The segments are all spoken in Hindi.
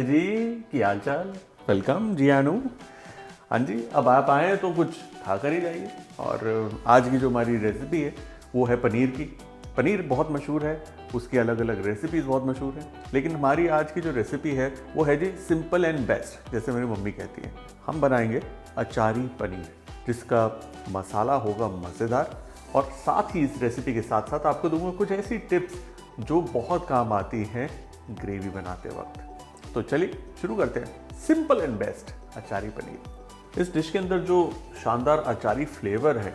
नमस्ते जी, की हाल चाल। वेलकम जी आनू। हाँ जी, अब आप आए हैं तो कुछ खा कर ही जाइए। और आज की जो हमारी रेसिपी है वो है पनीर की। पनीर बहुत मशहूर है, उसकी अलग अलग रेसिपीज़ बहुत मशहूर हैं, लेकिन हमारी आज की जो रेसिपी है वो है जी सिंपल एंड बेस्ट, जैसे मेरी मम्मी कहती है। हम बनाएंगे अचारी पनीर, जिसका मसाला होगा मज़ेदार। और साथ ही इस रेसिपी के साथ साथ आपको दूंगा कुछ ऐसी टिप्स जो बहुत काम आती हैं ग्रेवी बनाते वक्त। तो चलिए शुरू करते हैं। Simple and best achari paneer. इस डिश के अंदर जो शानदार अचारी फ्लेवर है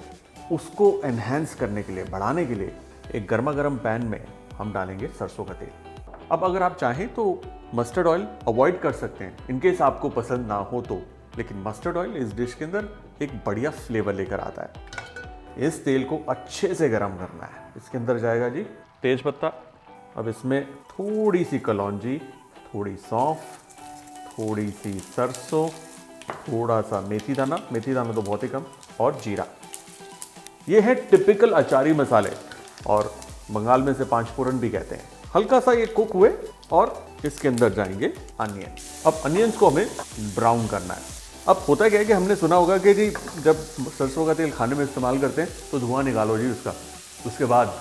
उसको एनहेंस करने के लिए, बढ़ाने के लिए एक गर्मा गर्म पैन में हम डालेंगे सरसों का तेल। अब अगर आप चाहें तो मस्टर्ड ऑयल अवॉइड कर सकते हैं, इनकेस आपको पसंद ना हो तो, लेकिन मस्टर्ड ऑयल इस डिश के अंदर एक बढ़िया फ्लेवर लेकर आता है। इस तेल को अच्छे से गर्म करना है। इसके अंदर जाएगा जी तेज पत्ता। अब इसमें थोड़ी सी कलौंजी, थोड़ी सौंफ, थोड़ी सी सरसों, थोड़ा सा मेथी दाना तो बहुत ही कम, और जीरा। ये है टिपिकल अचारी मसाले, और बंगाल में से 5 फोरन भी कहते हैं। हल्का सा ये कुक हुए और इसके अंदर जाएंगे अनियन। अब अनियंस को हमें ब्राउन करना है। अब होता क्या है कि हमने सुना होगा कि जी जब सरसों का तेल खाने में इस्तेमाल करते हैं तो धुआं निकालो जी उसका, उसके बाद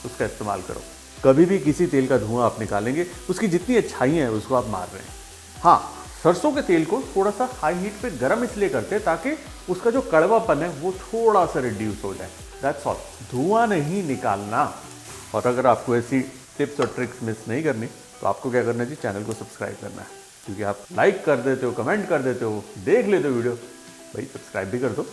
उसका इस्तेमाल करो। कभी भी किसी तेल का धुआं आप निकालेंगे, उसकी जितनी अच्छाइयाँ हैं उसको आप मार रहे हैं। हाँ, सरसों के तेल को थोड़ा सा हाई हीट पे गर्म इसलिए करते हैं ताकि उसका जो कड़वापन है वो थोड़ा सा रिड्यूस हो जाए। दैट्स ऑल, धुआं नहीं निकालना। और अगर आपको ऐसी टिप्स और ट्रिक्स मिस नहीं करनी तो आपको क्या करना है जी, चैनल को सब्सक्राइब करना है। क्योंकि आप लाइक कर देते हो, कमेंट कर देते हो, देख लेते हो वीडियो, भाई सब्सक्राइब भी कर दो।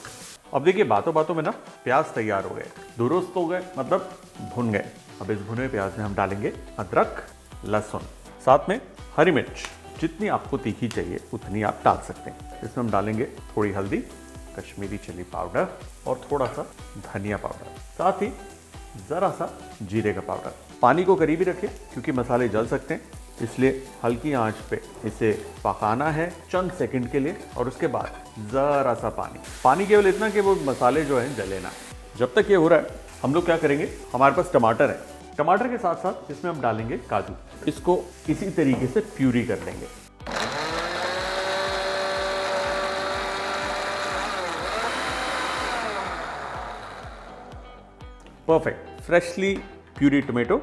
अब देखिए बातों बातों में ना प्याज तैयार हो गए, दुरुस्त हो गए, मतलब भुन गए। अब इस भुने प्याज में हम डालेंगे अदरक, लहसुन, साथ में हरी मिर्च। जितनी आपको तीखी चाहिए उतनी आप डाल सकते हैं। इसमें हम डालेंगे थोड़ी हल्दी, कश्मीरी चिली पाउडर और थोड़ा सा धनिया पाउडर, साथ ही ज़रा सा जीरे का पाउडर। पानी को करीब ही रखें क्योंकि मसाले जल सकते हैं, इसलिए हल्की आंच पे इसे पकाना है चंद सेकंड के लिए। और उसके बाद ज़रा सा पानी केवल इतना कि वो मसाले जो हैं जले ना। जब तक ये हो रहा है हम लोग क्या करेंगे, हमारे पास टमाटर है, टमाटर के साथ साथ इसमें हम डालेंगे काजू। इसको इसी तरीके से प्यूरी कर लेंगे। परफेक्ट, फ्रेशली प्यूरी टोमेटो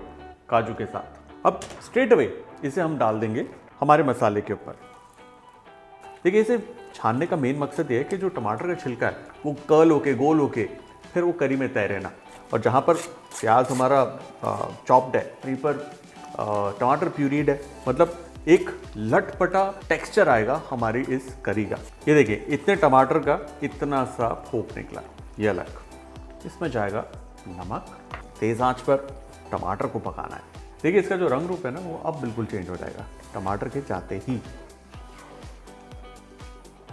काजू के साथ। अब स्ट्रेट अवे इसे हम डाल देंगे हमारे मसाले के ऊपर। देखिए, इसे छानने का मेन मकसद ये है कि जो टमाटर का छिलका है वो कर्ल होके, गोल होके फिर वो करी में तैरे ना। और जहाँ पर प्याज हमारा चॉप्ड है, वहीं पर टमाटर प्यूरीड है, मतलब एक लटपटा टेक्सचर आएगा हमारी इस करी का। ये देखिए, इतने टमाटर का इतना सा फोक निकला, ये अलग। इसमें जाएगा नमक। तेज आंच पर टमाटर को पकाना है। देखिए, इसका जो रंग रूप है ना वो अब बिल्कुल चेंज हो जाएगा टमाटर के जाते ही।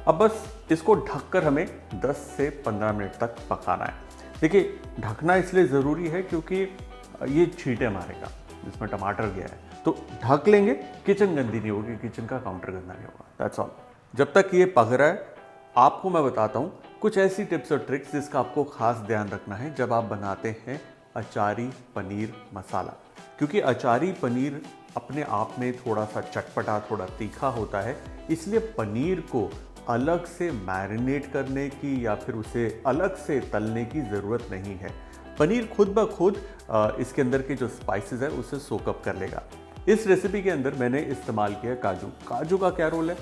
अब बस इसको ढककर हमें 10 से 15 मिनट तक पकाना है। देखिए, ढकना इसलिए ज़रूरी है क्योंकि ये छींटे मारेगा जिसमें टमाटर गया है, तो ढक लेंगे, किचन गंदी नहीं होगी, किचन का काउंटर गंदा नहीं होगा। That's all. जब तक ये पक रहा है आपको मैं बताता हूँ कुछ ऐसी टिप्स और ट्रिक्स जिसका आपको खास ध्यान रखना है जब आप बनाते हैं अचारी पनीर मसाला। क्योंकि अचारी पनीर अपने आप में थोड़ा सा चटपटा, थोड़ा तीखा होता है, इसलिए पनीर को अलग से मैरिनेट करने की या फिर उसे अलग से तलने की ज़रूरत नहीं है। पनीर खुद ब खुद इसके अंदर के जो स्पाइसेस है उसे सोकअप कर लेगा। इस रेसिपी के अंदर मैंने इस्तेमाल किया काजू। काजू का क्या रोल है,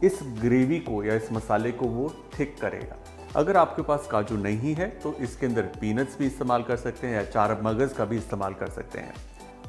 इस ग्रेवी को या इस मसाले को वो थिक करेगा। अगर आपके पास काजू नहीं है तो इसके अंदर पीनट्स भी इस्तेमाल कर सकते हैं या चार मगज़ का भी इस्तेमाल कर सकते हैं।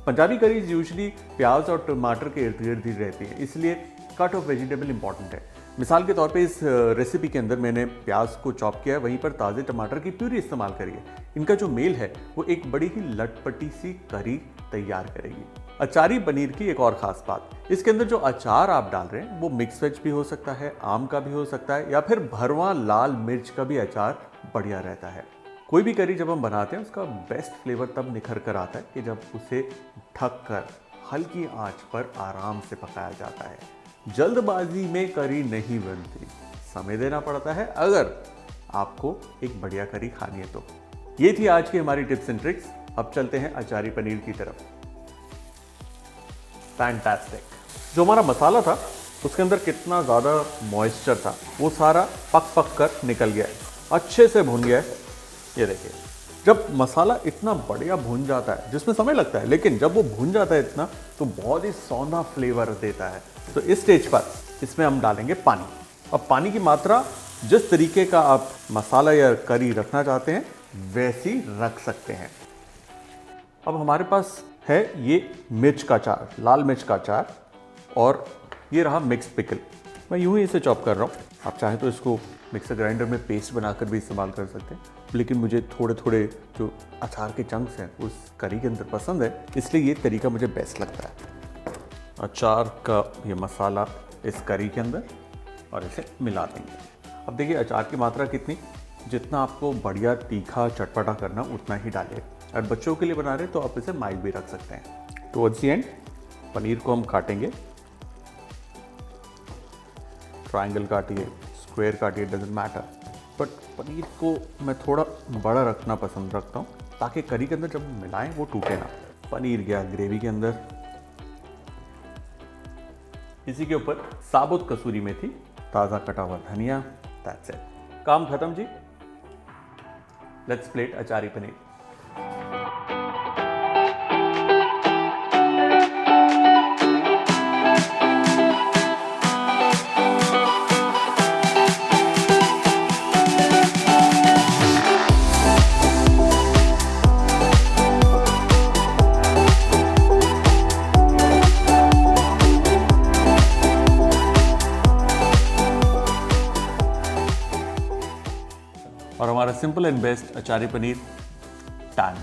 पंजाबी करीज यूजुअली प्याज और टमाटर के इर्द गिर्द ही रहती है, इसलिए कट ऑफ वेजिटेबल इंपॉर्टेंट है। मिसाल के तौर पे इस रेसिपी के अंदर मैंने प्याज को चॉप किया है, वहीं पर ताज़े टमाटर की प्यूरी इस्तेमाल करी है। इनका जो मेल है वो एक बड़ी ही लटपटी सी करी तैयार करेगी। अचारी पनीर की एक और ख़ास बात, इसके अंदर जो अचार आप डाल रहे हैं वो मिक्स वेज भी हो सकता है, आम का भी हो सकता है, या फिर भरवा लाल मिर्च का भी अचार बढ़िया रहता है। कोई भी करी जब हम बनाते हैं उसका बेस्ट फ्लेवर तब निखर कर आता है कि जब उसे ढक कर हल्की आंच पर आराम से पकाया जाता है। जल्दबाजी में करी नहीं बनती, समय देना पड़ता है अगर आपको एक बढ़िया करी खानी है तो। ये थी आज की हमारी टिप्स एंड ट्रिक्स। अब चलते हैं अचारी पनीर की तरफ। फैंटास्टिक। जो हमारा मसाला था उसके अंदर कितना ज़्यादा मॉइस्चर था वो सारा पक कर निकल गया है, अच्छे से भुन गया है। ये देखिए, जब मसाला इतना बढ़िया भुन जाता है, जिसमें समय लगता है, लेकिन जब वो भुन जाता है इतना, तो बहुत ही सौंधा फ्लेवर देता है। तो इस स्टेज पर इसमें हम डालेंगे पानी। अब पानी की मात्रा जिस तरीके का आप मसाला या करी रखना चाहते हैं वैसी रख सकते हैं। अब हमारे पास है ये मिर्च का अचार, लाल मिर्च का अचार, और ये रहा मिक्स पिकल। मैं यूं ही इसे चॉप कर रहा हूँ। आप चाहें तो इसको मिक्सर ग्राइंडर में पेस्ट बनाकर भी इस्तेमाल कर सकते हैं, लेकिन मुझे थोड़े थोड़े जो अचार के चंक्स हैं उस करी के अंदर पसंद है, इसलिए ये तरीका मुझे बेस्ट लगता है। अचार का ये मसाला इस करी के अंदर और इसे मिला देंगे। अब देखिए अचार की मात्रा कितनी, जितना आपको बढ़िया तीखा चटपटा करना उतना ही डालिए। और बच्चों के लिए बना रहे तो आप इसे माइल्ड भी रख सकते हैं। टुवर्ड्स द एंड पनीर को हम काटेंगे, ट्रायंगल काटिए, स्क्वायर काटिए, डजेंट मैटर, बट पनीर को मैं थोड़ा बड़ा रखना पसंद रखता हूँ ताकि करी के अंदर जब मिलाएं वो टूटे ना। पनीर गया ग्रेवी के अंदर, इसी के ऊपर साबुत कसूरी मेथी, ताज़ा कटा हुआ धनिया, दैट्स इट, काम खत्म जी। Let's plate achari paneer. और हमारा simple and best achari paneer done.